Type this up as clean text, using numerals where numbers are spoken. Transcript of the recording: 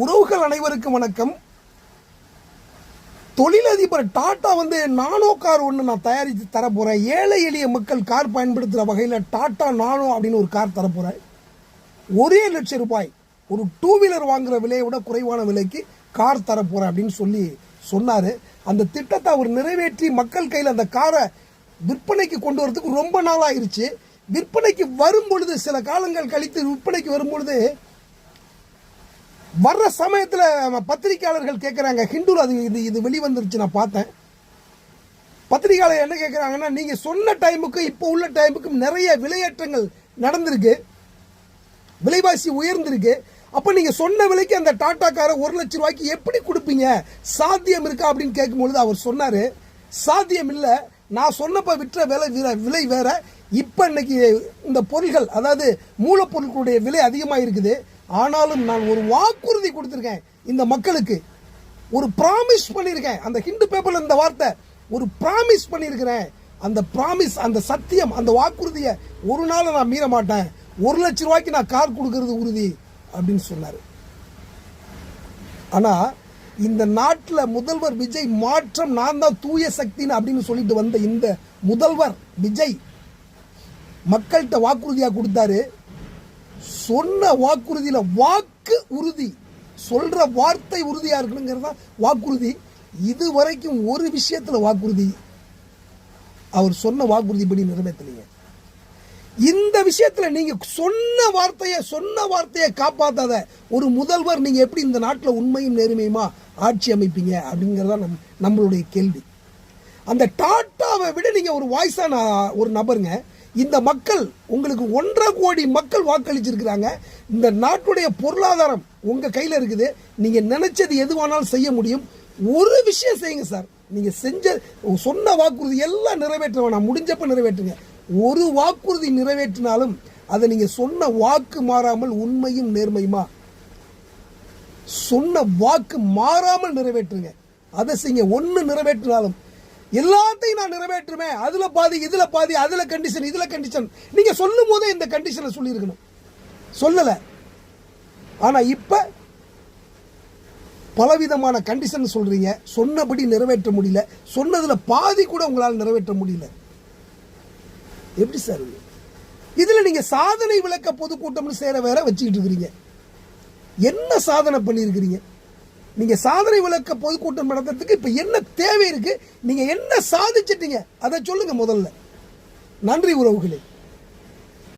உறவுகள் அனைவருக்கும் வணக்கம். தொழிலதிபர் டாடா நானோ கார் ஒன்று நான் தயாரித்து தரப்போகிறேன். ஏழை எளிய மக்கள் கார் பயன்படுத்துகிற வகையில் டாடா நானோ அப்படின்னு ஒரு கார் தரப்போகிறேன். 1,00,000 ரூபாய் ஒரு 2 வீலர் வாங்குகிற விலையை விட குறைவான விலைக்கு கார் தரப்போகிறேன் அப்படின்னு சொன்னார். அந்த திட்டத்தை அவர் நிறைவேற்றி மக்கள் கையில் அந்த காரை விற்பனைக்கு கொண்டு வரதுக்கு ரொம்ப நாள் ஆயிடுச்சு. விற்பனைக்கு வரும்பொழுது சில காலங்கள் கழித்து விற்பனைக்கு வரும்பொழுது வர்ற சமயத்தில் பத்திரிகையாளர்கள் கேட்குறாங்க, ஹிந்துல இது வெளிவந்துருச்சு நான் பார்த்தேன். பத்திரிகையாளர் என்ன கேட்குறாங்கன்னா, நீங்கள் சொன்ன டைமுக்கு இப்போ உள்ள டைமுக்கும் நிறைய விலையேற்றங்கள் நடந்திருக்கு, விலைவாசி உயர்ந்திருக்கு. அப்போ நீங்கள் சொன்ன விலைக்கு அந்த டாடா காரை 1,00,000 ரூபாய்க்கு எப்படி கொடுப்பீங்க, சாத்தியம் இருக்கா அப்படின்னு கேட்கும்பொழுது அவர் சொன்னார், சாத்தியம் இல்லை, நான் சொன்னப்போ விற்ற விலை வேற, இப்போ இன்னைக்கு இந்த பொருள்கள் அதாவது மூலப்பொருட்களுடைய விலை அதிகமாக இருக்குது. ஆனாலும் நான் ஒரு வாக்குறுதி கொடுத்துருக்கேன், இந்த மக்களுக்கு ஒரு ப்ராமிஸ் பண்ணியிருக்கேன். அந்த ஹிந்து பேப்பர்ல இந்த வார்த்தை, ஒரு ப்ராமிஸ் பண்ணியிருக்கிறேன். அந்த ப்ராமிஸ், அந்த சத்தியம், அந்த வாக்குறுதியை ஒரு நாள் நான் மீற மாட்டேன். 1,00,000 ரூபாய்க்கு நான் கார் கொடுக்கறது உறுதி அப்படின்னு சொன்னார். ஆனா இந்த நாட்டில் முதல்வர் விஜய் மாற்றம், நான் தான் தூய சக்தின்னு அப்படின்னு சொல்லிட்டு வந்த இந்த முதல்வர் விஜய் மக்கள்கிட்ட வாக்குறுதியாக கொடுத்தாரு. சொன்ன வாக்குறுதியில வாக்கு உறுதி, சொல்ற வார்த்தை உறுதியா இருக்கணுங்கிறதா வாக்குறுதி. இதுவரைக்கும் ஒரு விஷயத்துல வாக்குறுதி அவர் சொன்ன வாக்குறுதிப்படி நிறைவேற்றலீங்க. இந்த விஷயத்துல நீங்க சொன்ன வார்த்தையை காப்பாத்தாத ஒரு முதல்வர் நீங்க எப்படி இந்த நாட்டில் உண்மையும் நேர்மையுமா ஆட்சி அமைப்பீங்க அப்படிங்கிறதா நம்மளுடைய கேள்வி. அந்த டாட்டாவை விட நீங்க ஒரு வாய்ஸான ஒரு நபருங்க. இந்த மக்கள் உங்களுக்கு 1.5 கோடி மக்கள் வாக்களிச்சிருக்கிறாங்க. இந்த நாட்டுடைய பொருளாதாரம் உங்க கையில் இருக்குது. நீங்க நினைச்சது எதுவானாலும் செய்ய முடியும். ஒரு விஷயம் செய்யுங்க சார், நீங்க சொன்ன வாக்குறுதி எல்லாம் நிறைவேற்ற வேணாம், முடிஞ்சப்ப நிறைவேற்றுங்க. ஒரு வாக்குறுதி நிறைவேற்றினாலும் அதை நீங்க சொன்ன வாக்கு மாறாமல் உண்மையும் நேர்மையுமா சொன்ன வாக்கு மாறாமல் நிறைவேற்றுங்க. அதை செய்யுங்க. ஒன்று நிறைவேற்றினாலும் எல்லாத்தையும் நான் நிறைவேற்றுமே, அதுல பாதி இதுல பாதி, அதுல கண்டிஷன் இதுல கண்டிஷன், நீங்க சொல்லும் போதே இந்த கண்டிஷனை சொல்லியிருக்கணும், சொல்லல. ஆனா இப்ப பலவிதமான கண்டிஷன் சொல்றீங்க, சொன்னபடி நிறைவேற்ற முடியல, சொன்னதுல பாதி கூட உங்களால் நிறைவேற்ற முடியல. எப்படி சார் இதுல நீங்க சாதனை விளக்க பொதுக்கூட்டம்னு சேர வேற வச்சுக்கிட்டு இருக்கிறீங்க? என்ன சாதனை பண்ணியிருக்கிறீங்க நீங்க? சாதனை விளக்க பொதுக்கூட்டம் நடத்துறதுக்கு இப்ப என்ன தேவை இருக்கு? நீங்க என்ன சாதிச்சிட்டீங்க அதை சொல்லுங்க முதல்ல. நன்றி உறவுகளே.